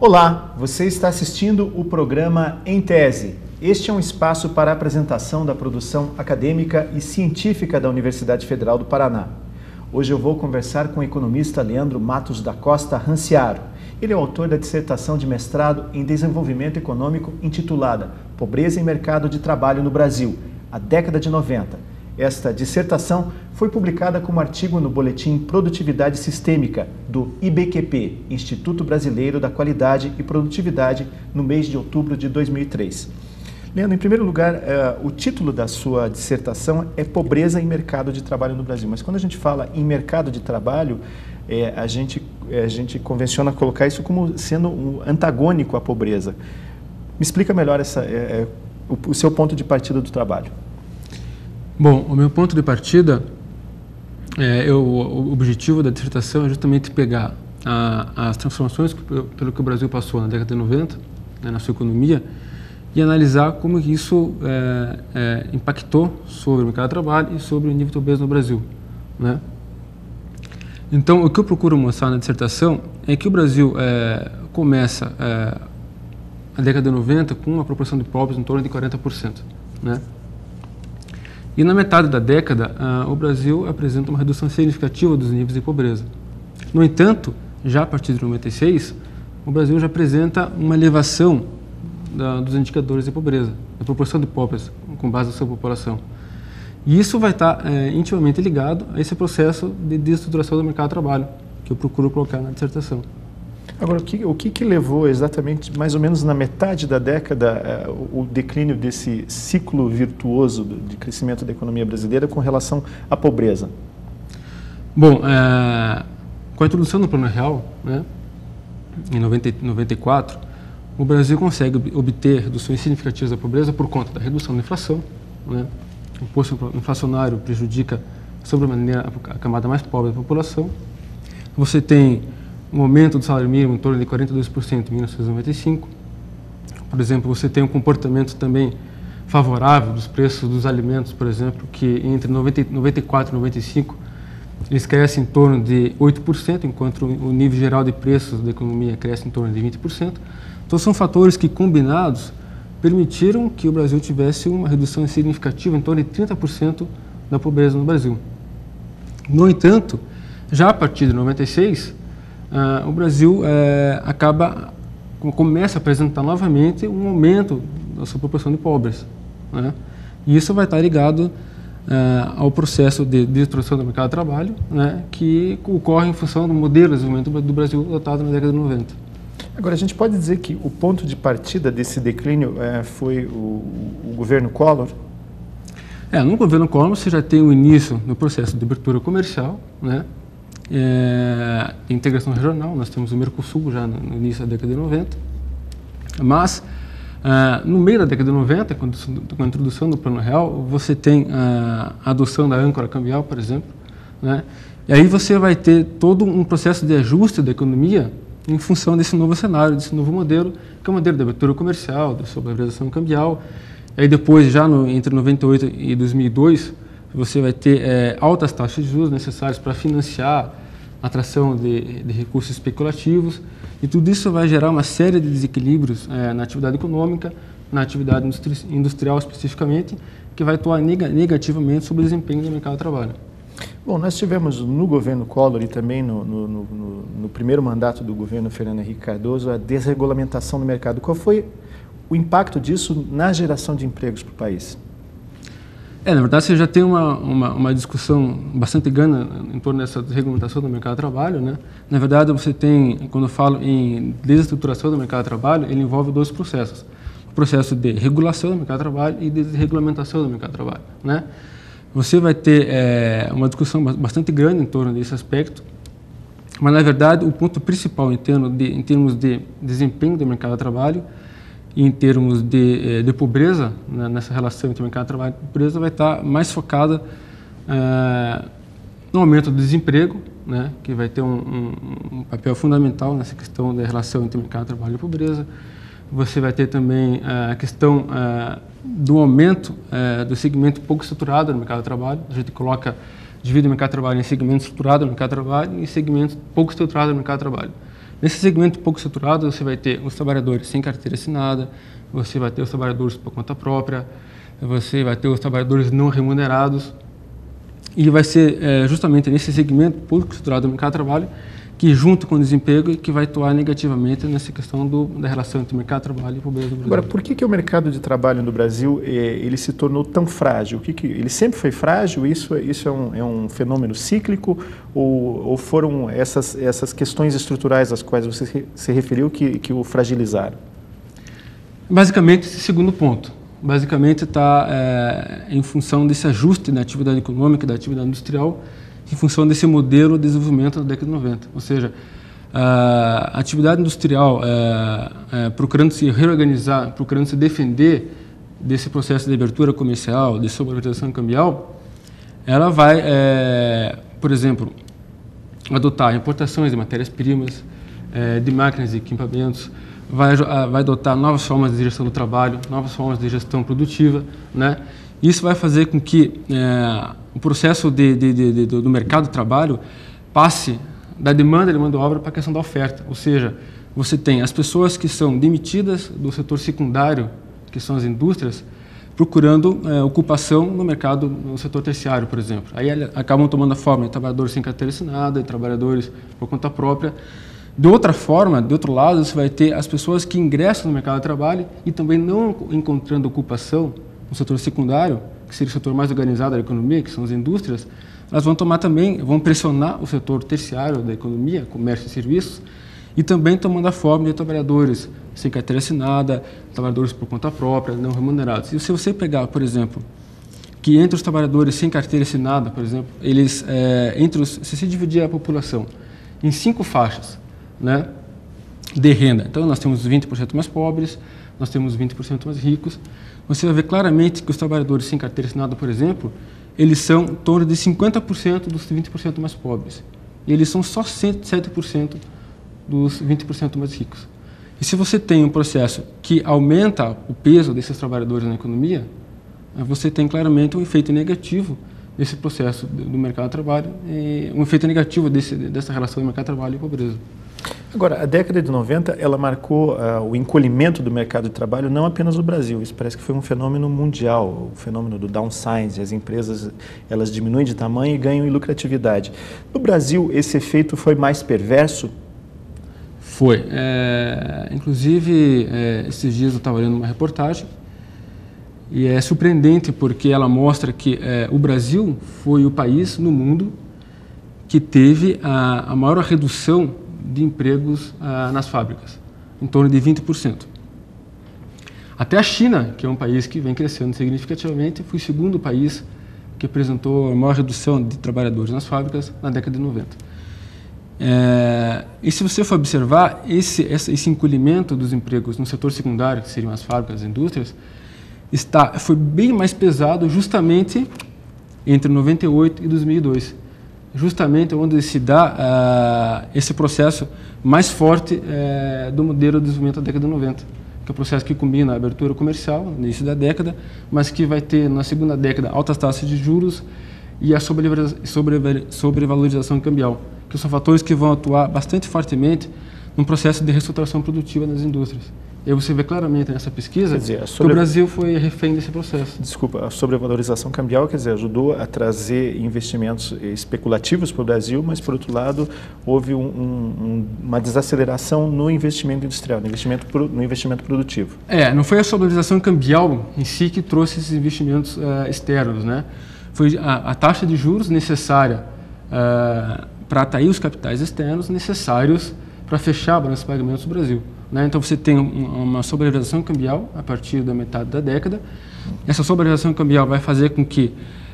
Olá, você está assistindo o programa Em Tese. Este é um espaço para a apresentação da produção acadêmica e científica da Universidade Federal do Paraná. Hoje eu vou conversar com o economista Leandro Matos da Costa Ranciaro. Ele é o autor da dissertação de mestrado em Desenvolvimento Econômico intitulada Pobreza e Mercado de Trabalho no Brasil, a década de 90. Esta dissertação foi publicada como artigo no boletim Produtividade Sistêmica do IBQP, Instituto Brasileiro da Qualidade e Produtividade, no mês de outubro de 2003. Leandro, em primeiro lugar, o título da sua dissertação é Pobreza e Mercado de Trabalho no Brasil. Mas quando a gente fala em mercado de trabalho, a gente convenciona colocar isso como sendo um antagônico à pobreza. Me explica melhor o seu ponto de partida do trabalho. Bom, o meu ponto de partida, o objetivo da dissertação é justamente pegar as transformações pelo que o Brasil passou na década de 90, na sua economia, e analisar como isso impactou sobre o mercado de trabalho e sobre o nível de pobreza no Brasil, né? Então, o que eu procuro mostrar na dissertação é que o Brasil começa a década de 90 com uma proporção de pobres em torno de 40%, né? E na metade da década, o Brasil apresenta uma redução significativa dos níveis de pobreza. No entanto, já a partir de 96, o Brasil já apresenta uma elevação dos indicadores de pobreza, da proporção de pobres com base na sua população. E isso vai estar intimamente ligado a esse processo de desestruturação do mercado de trabalho, que eu procuro colocar na dissertação. Agora, o que levou exatamente, mais ou menos na metade da década, o declínio desse ciclo virtuoso de crescimento da economia brasileira com relação à pobreza? Bom, com a introdução do Plano Real, né, em 94, o Brasil consegue obter reduções significativas da pobreza por conta da redução da inflação, né? O imposto inflacionário prejudica sobremaneira a camada mais pobre da população. Você tem um aumento do salário mínimo em torno de 42% em 1995. Por exemplo, você tem um comportamento também favorável dos preços dos alimentos, por exemplo, que entre 94 e 95 eles crescem em torno de 8%, enquanto o nível geral de preços da economia cresce em torno de 20%. Então, são fatores que, combinados, permitiram que o Brasil tivesse uma redução significativa em torno de 30% da pobreza no Brasil. No entanto, já a partir de 96, o Brasil começa a apresentar novamente um aumento da sua proporção de pobres, né? E isso vai estar ligado ao processo de destruição do mercado de trabalho, né, que ocorre em função do modelo de desenvolvimento do Brasil adotado na década de 90. Agora, a gente pode dizer que o ponto de partida desse declínio foi o governo Collor? No governo Collor você já tem o início do processo de abertura comercial, né? Integração regional, nós temos o Mercosul já no início da década de 90, mas no meio da década de 90, com a introdução do Plano Real, você tem a adoção da âncora cambial, por exemplo, né? E aí você vai ter todo um processo de ajuste da economia em função desse novo cenário, desse novo modelo, que é o modelo de abertura comercial, da valorização cambial. Aí depois, já entre 98 e 2002, você vai ter altas taxas de juros necessárias para financiar a atração de recursos especulativos, e tudo isso vai gerar uma série de desequilíbrios na atividade econômica, na atividade industrial especificamente, que vai atuar negativamente sobre o desempenho do mercado de trabalho. Bom, nós tivemos no governo Collor e também no primeiro mandato do governo Fernando Henrique Cardoso a desregulamentação do mercado. Qual foi o impacto disso na geração de empregos para o país? Na verdade, você já tem uma discussão bastante grande em torno dessa desregulamentação do mercado de trabalho, né? Na verdade, você tem, quando eu falo em desestruturação do mercado de trabalho, ele envolve dois processos. O processo de regulação do mercado de trabalho e de desregulamentação do mercado de trabalho, né? Você vai ter uma discussão bastante grande em torno desse aspecto, mas, na verdade, o ponto principal em termos de desempenho do mercado de trabalho e em termos de pobreza, né, nessa relação entre mercado de trabalho e pobreza, vai estar mais focada no aumento do desemprego, né, que vai ter um papel fundamental nessa questão da relação entre mercado de trabalho e pobreza. Você vai ter também a questão do aumento do segmento pouco estruturado no mercado de trabalho. A gente divide o mercado de trabalho em segmento estruturado no mercado de trabalho e em segmentos pouco estruturados no mercado de trabalho. Nesse segmento pouco estruturado, você vai ter os trabalhadores sem carteira assinada, você vai ter os trabalhadores por conta própria, você vai ter os trabalhadores não remunerados, e vai ser justamente nesse segmento pouco estruturado do mercado de trabalho que, junto com o desemprego, que vai atuar negativamente nessa questão da relação entre mercado de trabalho e pobreza do Brasil. Agora, por que o mercado de trabalho no Brasil ele se tornou tão frágil? Ele sempre foi frágil? Isso é um fenômeno cíclico? Ou foram essas questões estruturais às quais você se referiu que o fragilizaram? Basicamente, esse segundo ponto. Basicamente está em função desse ajuste da atividade econômica, da atividade industrial, em função desse modelo de desenvolvimento da década de 90. Ou seja, a atividade industrial procurando se reorganizar, procurando se defender desse processo de abertura comercial, de sobrevalorização cambial, ela vai, por exemplo, adotar importações de matérias-primas, de máquinas e equipamentos, vai adotar novas formas de gestão do trabalho, novas formas de gestão produtiva, né? Isso vai fazer com que o processo do mercado de trabalho passe da demanda de mão de obra para a questão da oferta. Ou seja, você tem as pessoas que são demitidas do setor secundário, que são as indústrias, procurando ocupação no mercado, no setor terciário, por exemplo. Aí acabam tomando a forma de trabalhadores sem carteira assinada, de trabalhadores por conta própria. De outra forma, de outro lado, você vai ter as pessoas que ingressam no mercado de trabalho e também não encontrando ocupação no setor secundário, que seria o setor mais organizado da economia, que são as indústrias, elas vão pressionar o setor terciário da economia, comércio e serviços, e também tomando a forma de trabalhadores sem carteira assinada, trabalhadores por conta própria, não remunerados. E se você pegar, por exemplo, que entre os trabalhadores sem carteira assinada, por exemplo, eles, se se dividir a população em 5 faixas, né, de renda, então nós temos 20% mais pobres, nós temos 20% mais ricos, você vai ver claramente que os trabalhadores sem carteira assinada, por exemplo, eles são em torno de 50% dos 20% mais pobres. E eles são só 7% dos 20% mais ricos. E se você tem um processo que aumenta o peso desses trabalhadores na economia, você tem claramente um efeito negativo desse processo do mercado de trabalho, um efeito negativo dessa relação do mercado de trabalho e pobreza. Agora, a década de 90, ela marcou o encolhimento do mercado de trabalho não apenas no Brasil, isso parece que foi um fenômeno mundial, o fenômeno do downsizing, as empresas elas diminuem de tamanho e ganham em lucratividade. No Brasil, esse efeito foi mais perverso? Foi. Inclusive, esses dias eu estava lendo uma reportagem e é surpreendente porque ela mostra que o Brasil foi o país no mundo que teve a maior redução de empregos nas fábricas, em torno de 20%. Até a China, que é um país que vem crescendo significativamente, foi o segundo país que apresentou a maior redução de trabalhadores nas fábricas na década de 90. E se você for observar, esse encolhimento dos empregos no setor secundário, que seriam as fábricas, as indústrias, foi bem mais pesado justamente entre 98 e 2002. Justamente onde se dá esse processo mais forte do modelo de desenvolvimento da década de 90, que é o processo que combina a abertura comercial no início da década, mas que vai ter na segunda década altas taxas de juros e a sobrevalorização cambial, que são fatores que vão atuar bastante fortemente no processo de reestruturação produtiva nas indústrias. E você vê claramente nessa pesquisa que o Brasil foi refém desse processo. Desculpa, a sobrevalorização cambial, quer dizer, ajudou a trazer investimentos especulativos para o Brasil, mas, por outro lado, houve uma desaceleração no investimento industrial, no investimento produtivo. Não foi a sobrevalorização cambial em si que trouxe esses investimentos externos, né? Foi a taxa de juros necessária para atrair os capitais externos necessários para fechar a balança de pagamentos do Brasil. Então você tem uma sobrevalorização cambial a partir da metade da década. Essa sobrevalorização cambial vai fazer com que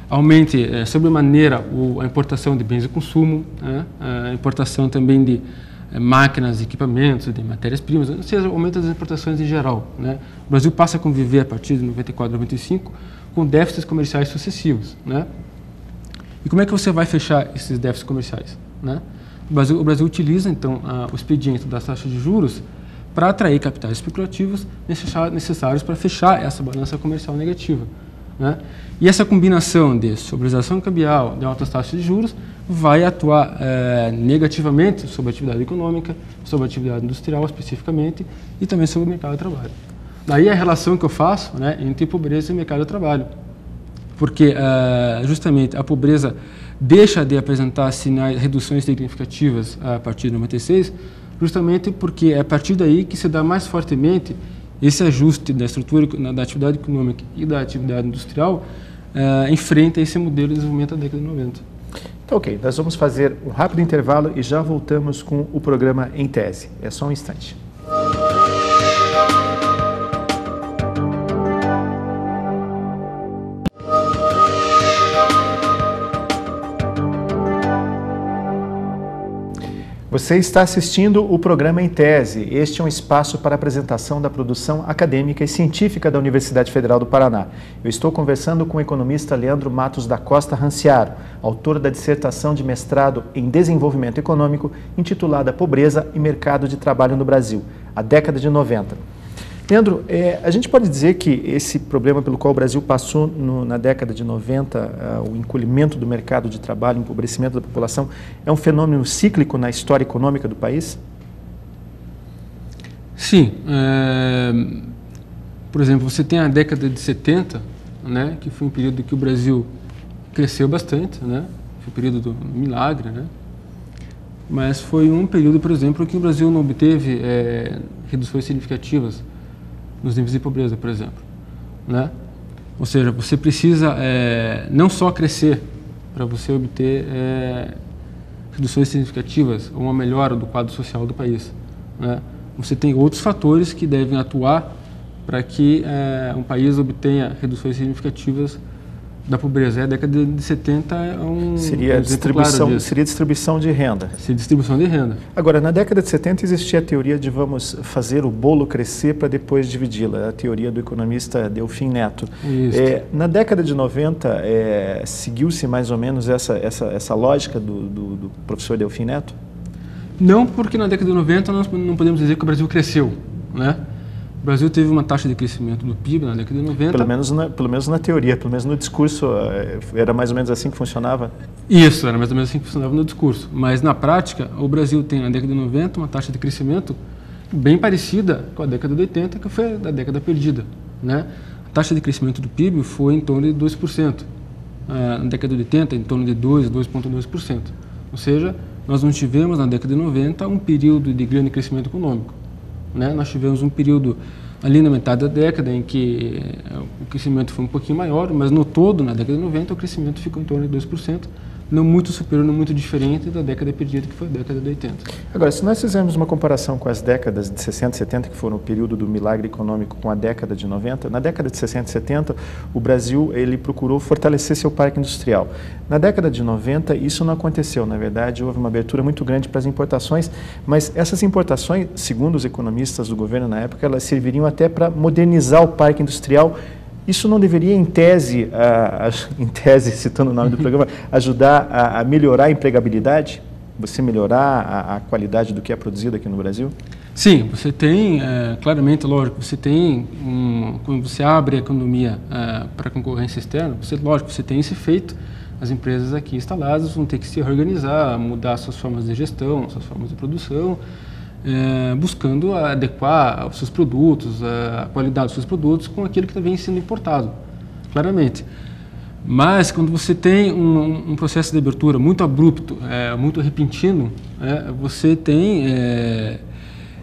aumente sobremaneira a importação de bens de consumo, a importação também de máquinas, equipamentos, de matérias-primas, ou seja, aumenta as importações em geral. O Brasil passa a conviver a partir de 94 a 95 com déficits comerciais sucessivos. E como é que você vai fechar esses déficits comerciais? O Brasil utiliza então o expediente das taxas de juros para atrair capitais especulativos necessários para fechar essa balança comercial negativa. E essa combinação de sobrevalorização cambial, de altas taxas de juros, vai atuar negativamente sobre a atividade econômica, sobre a atividade industrial especificamente e também sobre o mercado de trabalho. Daí a relação que eu faço, né, entre pobreza e mercado de trabalho, porque justamente a pobreza deixa de apresentar sinais, reduções significativas a partir de 96, justamente porque é a partir daí que se dá mais fortemente esse ajuste da estrutura da atividade econômica e da atividade industrial em frente a esse modelo de desenvolvimento da década de 90. Então, ok, nós vamos fazer um rápido intervalo e já voltamos com o programa Em Tese. É só um instante. Você está assistindo o programa Em Tese. Este é um espaço para apresentação da produção acadêmica e científica da Universidade Federal do Paraná. Eu estou conversando com o economista Leandro Matos da Costa Ranciaro, autor da dissertação de mestrado em Desenvolvimento Econômico, intitulada Pobreza e Mercado de Trabalho no Brasil, a década de 90. Leandro, a gente pode dizer que esse problema pelo qual o Brasil passou na década de 90, o encolhimento do mercado de trabalho, o empobrecimento da população, é um fenômeno cíclico na história econômica do país? Sim. Por exemplo, você tem a década de 70, né, que foi um período que o Brasil cresceu bastante, né, foi o período do milagre, né, mas foi um período, por exemplo, que o Brasil não obteve reduções significativas nos níveis de pobreza, por exemplo, né? Ou seja, você precisa não só crescer para você obter reduções significativas ou uma melhora do quadro social do país, né? Você tem outros fatores que devem atuar para que um país obtenha reduções significativas da pobreza. A década de 70 é seria distribuição de renda. Seria distribuição de renda. Agora, na década de 70 existia a teoria de vamos fazer o bolo crescer para depois dividi-la, a teoria do economista Delfim Neto. Na década de 90, seguiu-se mais ou menos essa lógica do professor Delfim Neto? Não, porque na década de 90 nós não podemos dizer que o Brasil cresceu, né? O Brasil teve uma taxa de crescimento do PIB na década de 90. Pelo menos na teoria, pelo menos no discurso, era mais ou menos assim que funcionava? Isso, era mais ou menos assim que funcionava no discurso. Mas na prática, o Brasil tem na década de 90 uma taxa de crescimento bem parecida com a década de 80, que foi a década perdida, né? A taxa de crescimento do PIB foi em torno de 2%. Na década de 80, em torno de 2,2%. Ou seja, nós não tivemos na década de 90 um período de grande crescimento econômico, né? Nós tivemos um período ali na metade da década em que o crescimento foi um pouquinho maior, mas no todo, na década de 90, o crescimento ficou em torno de 2%, não muito superior, não muito diferente da década perdida, que foi a década de 80. Agora, se nós fizermos uma comparação com as décadas de 60 e 70, que foram o período do milagre econômico, com a década de 90, na década de 60 e 70, o Brasil ele procurou fortalecer seu parque industrial. Na década de 90, isso não aconteceu. Na verdade, houve uma abertura muito grande para as importações, mas essas importações, segundo os economistas do governo na época, elas serviriam até para modernizar o parque industrial. Isso não deveria, em tese, citando o nome do programa, ajudar a melhorar a empregabilidade? Você melhorar a qualidade do que é produzido aqui no Brasil? Sim, você tem, claramente, lógico, você tem, quando você abre a economia para a concorrência externa, você tem esse efeito, as empresas aqui instaladas vão ter que se reorganizar, mudar suas formas de gestão, suas formas de produção, buscando adequar os seus produtos, a qualidade dos seus produtos com aquilo que vem sendo importado, claramente. Mas quando você tem um processo de abertura muito abrupto, muito repentino, você tem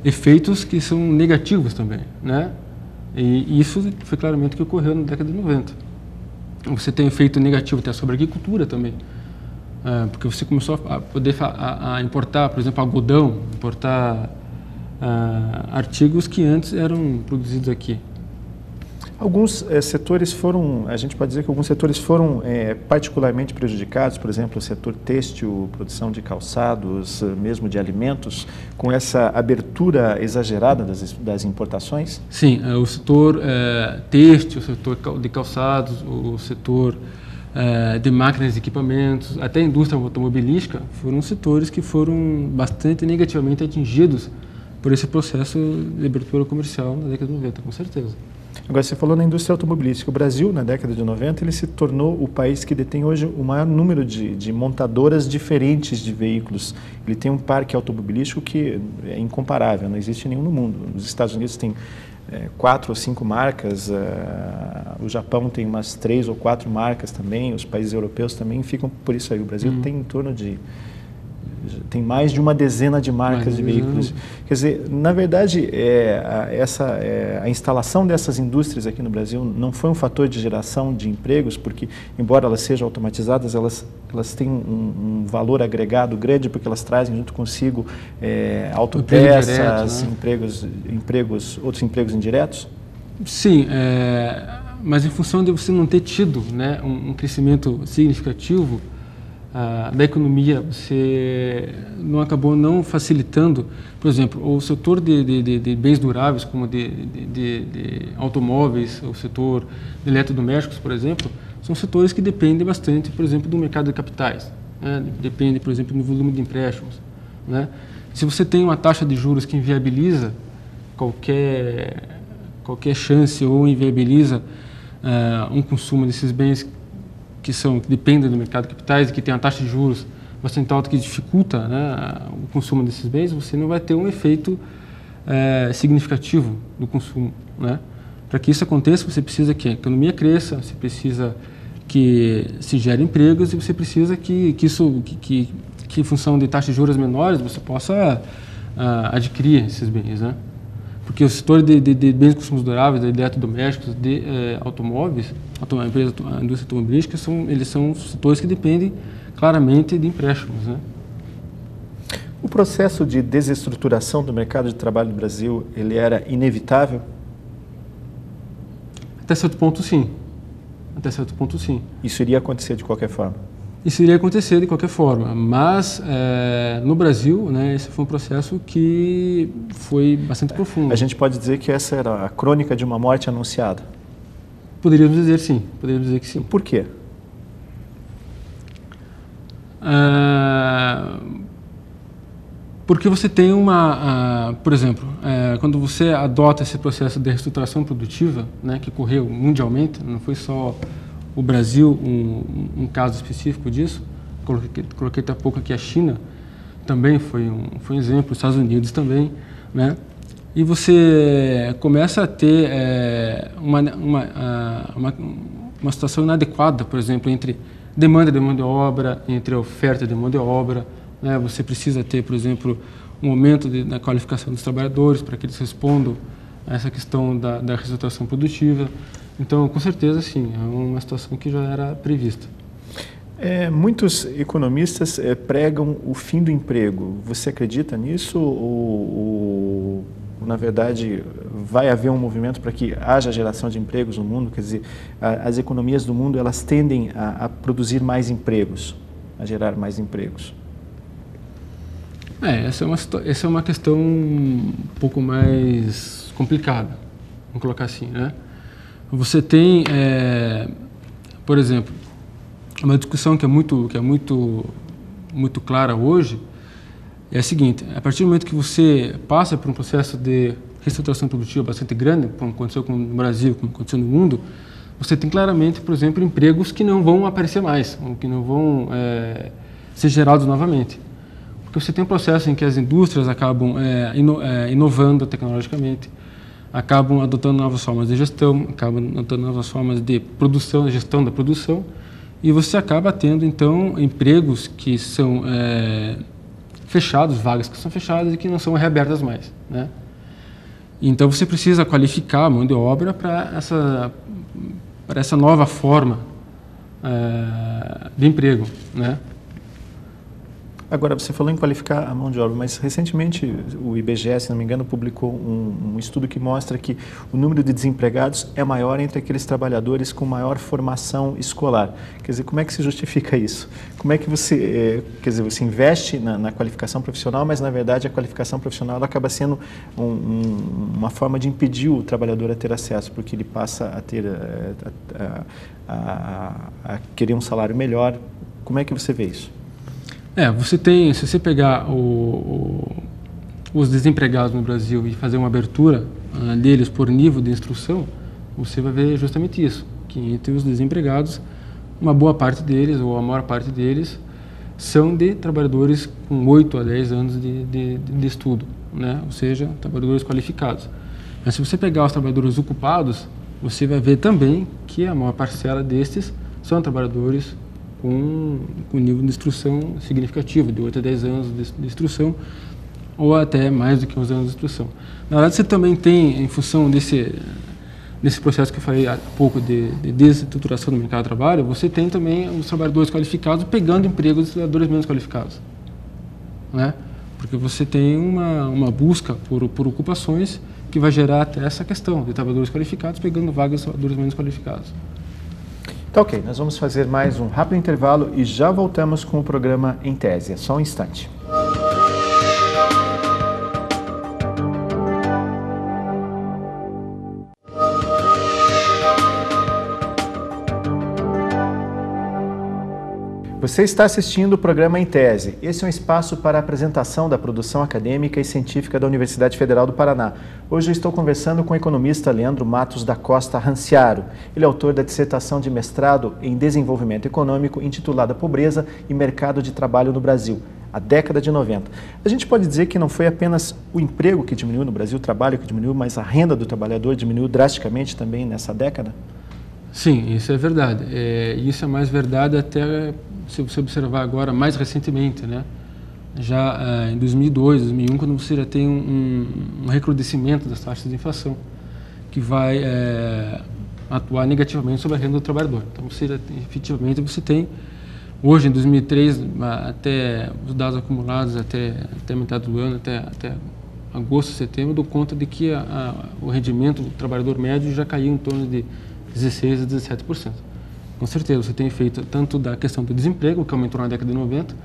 efeitos que são negativos também, né? E isso foi claramente o que ocorreu na década de 90. Você tem efeito negativo até sobre a agricultura também. Porque você começou a poder importar, por exemplo, algodão, importar artigos que antes eram produzidos aqui. Alguns setores foram, a gente pode dizer que alguns setores foram particularmente prejudicados, por exemplo, o setor têxtil, produção de calçados, mesmo de alimentos, com essa abertura exagerada das importações? Sim, o setor têxtil, o setor de calçados, o setor de máquinas e equipamentos, até a indústria automobilística, foram setores que foram bastante negativamente atingidos por esse processo de abertura comercial na década de 90, com certeza. Agora, você falou na indústria automobilística. O Brasil, na década de 90, ele se tornou o país que detém hoje o maior número de montadoras diferentes de veículos. Ele tem um parque automobilístico que é incomparável, não existe nenhum no mundo. Os Estados Unidos têm 4 ou 5 marcas, o Japão tem umas 3 ou 4 marcas também, os países europeus também ficam por isso aí. O Brasil tem em torno de... tem mais de uma dezena de marcas de veículos. Quer dizer, na verdade, a instalação dessas indústrias aqui no Brasil não foi um fator de geração de empregos, porque, embora elas sejam automatizadas, elas têm um valor agregado grande, porque elas trazem junto consigo autopeças, outros empregos indiretos? Sim, mas em função de você não ter tido, né, um crescimento significativo da economia, você não acabou não facilitando, por exemplo, o setor de bens duráveis, como de automóveis, o setor de eletrodomésticos, por exemplo, são setores que dependem bastante, por exemplo, do mercado de capitais, né? Depende, por exemplo, do volume de empréstimos, né? Se você tem uma taxa de juros que inviabiliza qualquer chance ou inviabiliza um consumo desses bens que dependem do mercado de capitais e que tem uma taxa de juros bastante alta que dificulta, né, o consumo desses bens, você não vai ter um efeito significativo do consumo, né? Para que isso aconteça, você precisa que a economia cresça, você precisa que se gere empregos e você precisa que em função de taxas de juros menores, você possa adquirir esses bens, né? Porque o setor de bens de consumo duráveis, de eletrodomésticos, de automóveis, a indústria automobilística, eles são setores que dependem claramente de empréstimos, né? O processo de desestruturação do mercado de trabalho do Brasil, ele era inevitável? Até certo ponto, sim. Até certo ponto, sim. Isso iria acontecer de qualquer forma? Isso iria acontecer de qualquer forma, mas no Brasil, né, esse foi um processo que foi bastante profundo. A gente pode dizer que essa era a crônica de uma morte anunciada? Poderíamos dizer sim, poderíamos dizer que sim. Por quê? Porque você tem por exemplo, quando você adota esse processo de reestruturação produtiva, né, que ocorreu mundialmente, não foi só o Brasil um caso específico disso, coloquei até há pouco aqui a China, também foi um exemplo, os Estados Unidos também, né? E você começa a ter uma situação inadequada, por exemplo, entre demanda de mão de obra, entre a oferta de mão de obra, né? Você precisa ter, por exemplo, um aumento na qualificação dos trabalhadores para que eles respondam a essa questão da reestruturação produtiva. Então, com certeza, sim, é uma situação que já era prevista. Muitos economistas pregam o fim do emprego. Você acredita nisso ou, na verdade, vai haver um movimento para que haja geração de empregos no mundo? Quer dizer, as economias do mundo, elas tendem a produzir mais empregos, a gerar mais empregos. Essa é uma questão um pouco mais complicada, vamos colocar assim, né? Você tem, por exemplo, uma discussão que é muito clara hoje, é a seguinte: a partir do momento que você passa por um processo de reestruturação produtiva bastante grande, como aconteceu no Brasil, como aconteceu no mundo, você tem claramente, por exemplo, empregos que não vão aparecer mais, ou que não vão ser gerados novamente. Porque você tem um processo em que as indústrias acabam inovando tecnologicamente, acabam adotando novas formas de gestão, acabam adotando novas formas de produção, gestão da produção, e você acaba tendo, então, empregos que são fechados, vagas que são fechadas e que não são reabertas mais, né? Então, você precisa qualificar a mão de obra para essa nova forma de emprego, né? Agora, você falou em qualificar a mão de obra, mas recentemente o IBGE, se não me engano, publicou um estudo que mostra que o número de desempregados é maior entre aqueles trabalhadores com maior formação escolar. Quer dizer, como é que se justifica isso? Como é que você, você investe na qualificação profissional, mas na verdade a qualificação profissional ela acaba sendo uma forma de impedir o trabalhador a ter acesso, porque ele passa a ter, a querer um salário melhor. Como é que você vê isso? Você tem, se você pegar os desempregados no Brasil e fazer uma abertura deles por nível de instrução, você vai ver justamente isso, que entre os desempregados, uma boa parte deles, ou a maior parte deles, são de trabalhadores com 8 a 10 anos de estudo, né? Ou seja, trabalhadores qualificados. Mas se você pegar os trabalhadores ocupados, você vai ver também que a maior parcela destes são trabalhadores com nível de instrução significativo, de 8 a 10 anos de instrução, ou até mais do que 11 anos de instrução. Na verdade, você também tem, em função desse processo que eu falei há pouco de desestruturação do mercado de trabalho, você tem também os trabalhadores qualificados pegando empregos dos trabalhadores menos qualificados, né? Porque você tem uma busca por ocupações que vai gerar até essa questão de trabalhadores qualificados pegando vagas de trabalhadores menos qualificados. Tá, ok, nós vamos fazer mais um rápido intervalo e já voltamos com o programa Em Tese. É só um instante. Você está assistindo o programa Em Tese. Esse é um espaço para a apresentação da produção acadêmica e científica da Universidade Federal do Paraná. Hoje eu estou conversando com o economista Leandro Matos da Costa Ranciaro. Ele é autor da dissertação de mestrado em Desenvolvimento Econômico intitulada Pobreza e Mercado de Trabalho no Brasil, a década de 90. A gente pode dizer que não foi apenas o emprego que diminuiu no Brasil, o trabalho que diminuiu, mas a renda do trabalhador diminuiu drasticamente também nessa década? Sim, isso é verdade. Isso é mais verdade até se você observar agora mais recentemente, né? Já em 2002, 2001, quando você já tem um recrudescimento das taxas de inflação, que vai atuar negativamente sobre a renda do trabalhador. Então, efetivamente, você tem, hoje em 2003, até os dados acumulados até metade do ano, até agosto, setembro, dou conta de que o rendimento do trabalhador médio já caiu em torno de 16% a 17%. Com certeza, você tem efeito tanto da questão do desemprego, que aumentou na década de 90,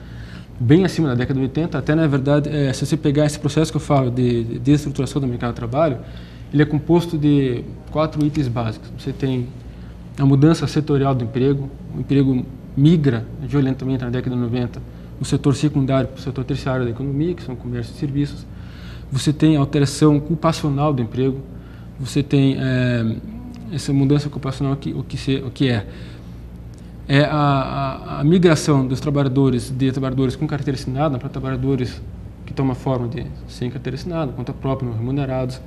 bem acima da década de 80, até na verdade, se você pegar esse processo que eu falo de desestruturação do mercado de trabalho, ele é composto de 4 itens básicos. Você tem a mudança setorial do emprego, o emprego migra violentamente na década de 90 do setor secundário para o setor terciário da economia, que são comércio e serviços. Você tem a alteração ocupacional do emprego, você tem essa mudança ocupacional, o que é a migração dos trabalhadores, de trabalhadores com carteira assinada para trabalhadores que tomam a forma de sem carteira assinada, conta própria, não remunerados.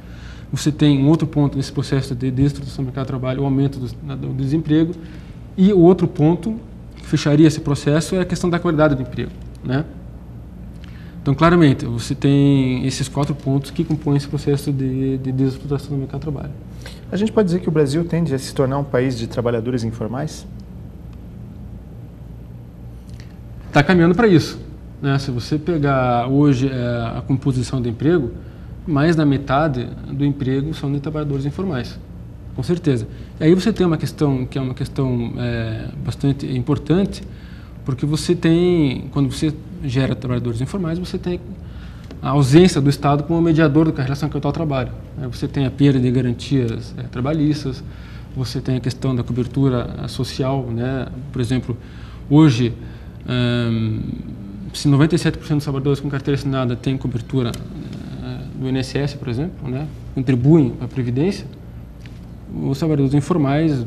Você tem um outro ponto nesse processo de desestruturação do mercado de trabalho, o aumento do desemprego. E o outro ponto que fecharia esse processo é a questão da qualidade do emprego, né? Então, claramente, você tem esses 4 pontos que compõem esse processo de desestruturação do mercado de trabalho. A gente pode dizer que o Brasil tende a se tornar um país de trabalhadores informais? Está caminhando para isso, né? Se você pegar hoje a composição do emprego, mais da metade do emprego são de trabalhadores informais, com certeza. E aí você tem uma questão que é uma questão bastante importante, porque você tem, quando você gera trabalhadores informais, você tem a ausência do Estado como mediador da relação capital-trabalho. Você tem a perda de garantias trabalhistas, você tem a questão da cobertura social, né? Por exemplo, hoje, se 97% dos trabalhadores com carteira assinada têm cobertura do INSS, por exemplo, né? Contribuem para a Previdência, os trabalhadores informais,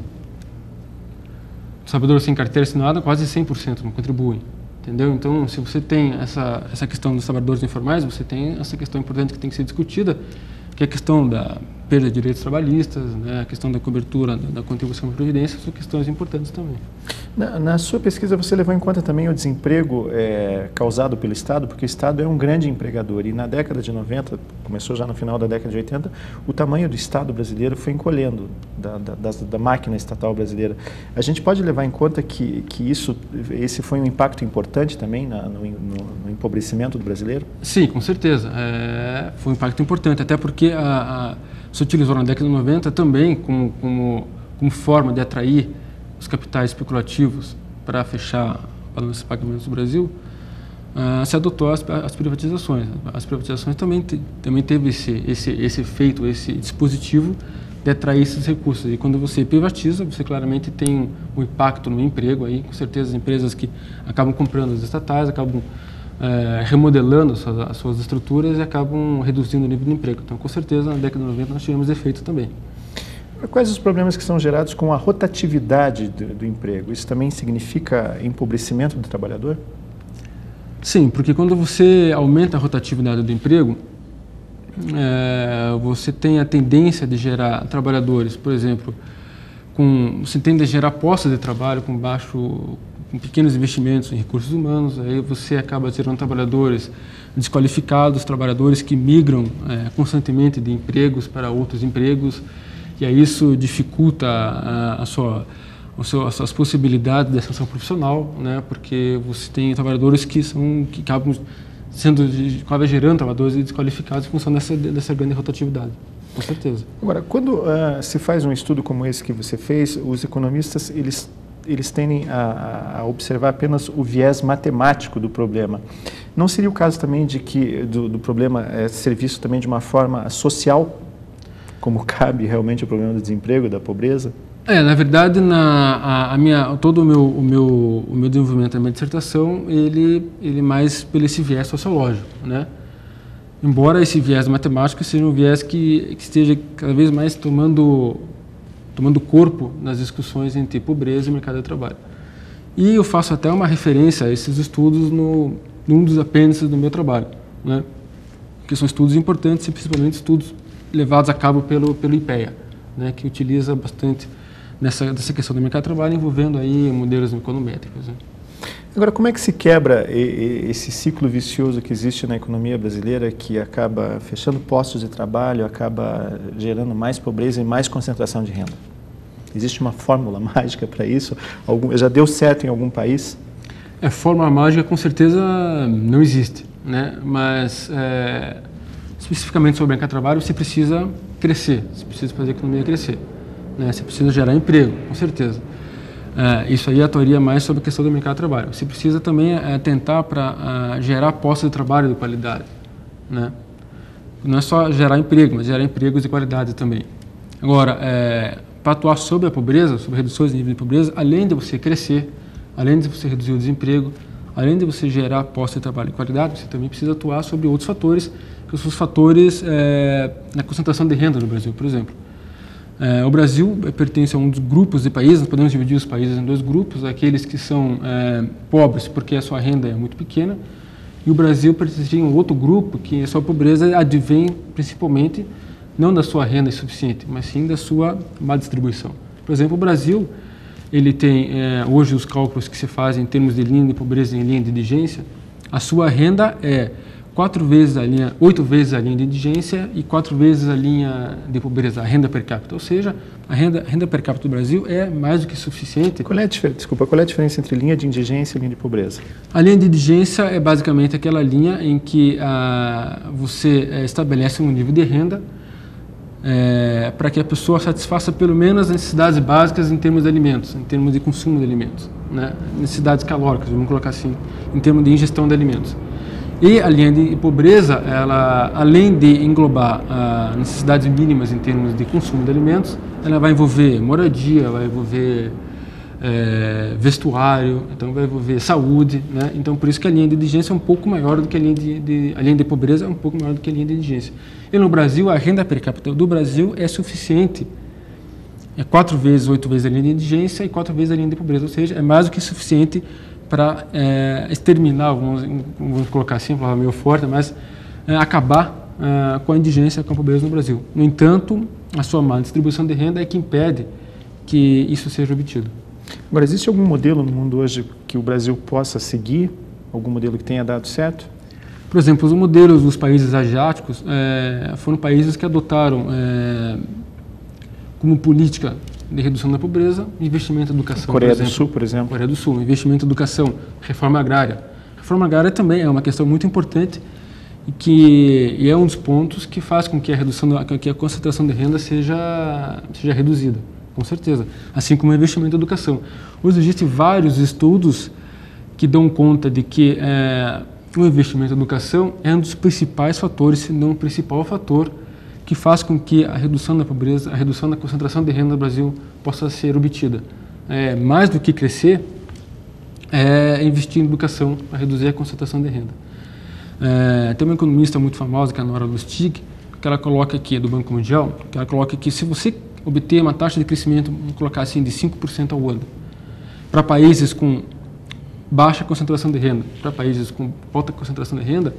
os trabalhadores sem carteira assinada, quase 100% não contribuem. Entendeu? Então, se você tem essa questão dos trabalhadores informais, você tem essa questão importante que tem que ser discutida, que é a questão da perda de direitos trabalhistas, né? A questão da cobertura da contribuição para a Previdência, são questões importantes também. Na sua pesquisa, você levou em conta também o desemprego causado pelo Estado, porque o Estado é um grande empregador e na década de 90, começou já no final da década de 80, o tamanho do Estado brasileiro foi encolhendo da máquina estatal brasileira. A gente pode levar em conta que esse foi um impacto importante também no empobrecimento do brasileiro? Sim, com certeza. Foi um impacto importante, até porque se utilizou na década de 90 também como forma de atrair os capitais especulativos para fechar balanços de pagamentos do Brasil, se adotou as privatizações. As privatizações também teve esse efeito, esse dispositivo de atrair esses recursos. E quando você privatiza, você claramente tem um impacto no emprego. Aí, com certeza, as empresas que acabam comprando as estatais acabam remodelando as suas estruturas e acabam reduzindo o nível de emprego. Então, com certeza, na década de 90 nós tivemos efeito também. Quais os problemas que são gerados com a rotatividade do emprego? Isso também significa empobrecimento do trabalhador? Sim, porque quando você aumenta a rotatividade do emprego, você tem a tendência de gerar trabalhadores, por exemplo, você tende a gerar postos de trabalho com pequenos investimentos em recursos humanos, aí você acaba gerando trabalhadores desqualificados, trabalhadores que migram constantemente de empregos para outros empregos, e aí isso dificulta as suas possibilidades de ascensão profissional, né? Porque você tem trabalhadores que acabam acaba gerando trabalhadores desqualificados em função dessa grande rotatividade, com certeza. Agora, quando se faz um estudo como esse que você fez, os economistas eles tendem a observar apenas o viés matemático do problema. Não seria o caso também de que do problema ser visto também de uma forma social, como cabe realmente o problema do desemprego, da pobreza? Na verdade, todo o meu desenvolvimento da minha dissertação, ele mais pelo esse viés sociológico, né? Embora esse viés matemático seja um viés que esteja cada vez mais tomando corpo nas discussões entre pobreza e mercado de trabalho. E eu faço até uma referência a esses estudos num dos apêndices do meu trabalho, né? Que são estudos importantes e principalmente estudos levados a cabo pelo IPEA, né? Que utiliza bastante dessa questão do mercado de trabalho envolvendo aí modelos econométricos, né? Agora, como é que se quebra esse ciclo vicioso que existe na economia brasileira, que acaba fechando postos de trabalho, acaba gerando mais pobreza e mais concentração de renda? Existe uma fórmula mágica para isso? Já deu certo em algum país? Fórmula mágica com certeza não existe, né? Mas especificamente sobre o mercado de trabalho, você precisa crescer, você precisa fazer a economia crescer, né? Você precisa gerar emprego, com certeza. Isso aí é a teoria mais sobre a questão do mercado de trabalho. Você precisa também tentar para gerar postos de trabalho de qualidade, né? Não é só gerar emprego, mas gerar empregos de qualidade também. Agora, para atuar sobre a pobreza, sobre reduções de nível de pobreza, além de você crescer, além de você reduzir o desemprego, além de você gerar postos de trabalho de qualidade, você também precisa atuar sobre outros fatores, que são os fatores na concentração de renda no Brasil, por exemplo. O Brasil pertence a um dos grupos de países, nós podemos dividir os países em dois grupos, aqueles que são pobres porque a sua renda é muito pequena, e o Brasil pertence a um outro grupo que a sua pobreza advém principalmente não da sua renda insuficiente, mas sim da sua má distribuição. Por exemplo, o Brasil, ele tem hoje os cálculos que se fazem em termos de linha de pobreza e linha de indigência, a sua renda é 8 vezes a linha de indigência e 4 vezes a linha de pobreza, a renda per capita. Ou seja, a renda per capita do Brasil é mais do que suficiente. Qual é a diferença entre linha de indigência e linha de pobreza? A linha de indigência é basicamente aquela linha em que você estabelece um nível de renda para que a pessoa satisfaça pelo menos as necessidades básicas em termos de alimentos, em termos de consumo de alimentos, né? Necessidades calóricas, vamos colocar assim, em termos de ingestão de alimentos. E a linha de pobreza, ela, além de englobar necessidades mínimas em termos de consumo de alimentos, ela vai envolver moradia, vai envolver vestuário, então vai envolver saúde, né? Então, por isso que a linha de indigência é um pouco maior do que a linha de pobreza é um pouco maior do que a linha de indigência. E no Brasil, a renda per capita do Brasil é suficiente, 4 vezes, 8 vezes a linha de indigência e 4 vezes a linha de pobreza, ou seja, é mais do que suficiente para exterminar, vamos colocar assim, palavra meio forte, mas acabar com a indigência, com a pobreza no Brasil. No entanto, a sua má distribuição de renda é que impede que isso seja obtido. Agora, existe algum modelo no mundo hoje que o Brasil possa seguir? Algum modelo que tenha dado certo? Por exemplo, os modelos dos países asiáticos foram países que adotaram como política de redução da pobreza, investimento em educação. Coreia do Sul, por exemplo. Coreia do Sul, investimento em educação, reforma agrária. Reforma agrária também é uma questão muito importante e é um dos pontos que faz com que a concentração de renda seja reduzida, com certeza. Assim como o investimento em educação. Hoje existem vários estudos que dão conta de que o investimento em educação é um dos principais fatores, se não o principal fator, que faz com que a redução da pobreza, a redução da concentração de renda no Brasil possa ser obtida. Mais do que crescer, investir em educação para reduzir a concentração de renda. Tem uma economista muito famosa, que é a Nora Lustig, que ela coloca aqui, do Banco Mundial, que ela coloca que se você obter uma taxa de crescimento, vamos colocar assim, de 5% ao ano, para países com baixa concentração de renda, para países com alta concentração de renda,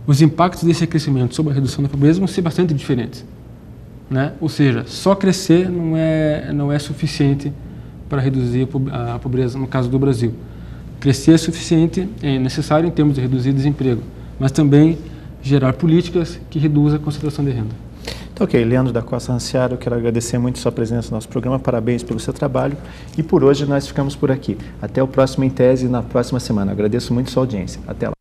os impactos desse crescimento sobre a redução da pobreza vão ser bastante diferentes, né? Ou seja, só crescer não é suficiente para reduzir a pobreza, no caso do Brasil. Crescer é suficiente, é necessário em termos de reduzir desemprego, mas também gerar políticas que reduzam a concentração de renda. Então, ok, Leandro da Costa Ranciaro, eu quero agradecer muito a sua presença no nosso programa, parabéns pelo seu trabalho e por hoje nós ficamos por aqui. Até o próximo Em Tese na próxima semana. Agradeço muito a sua audiência. Até lá.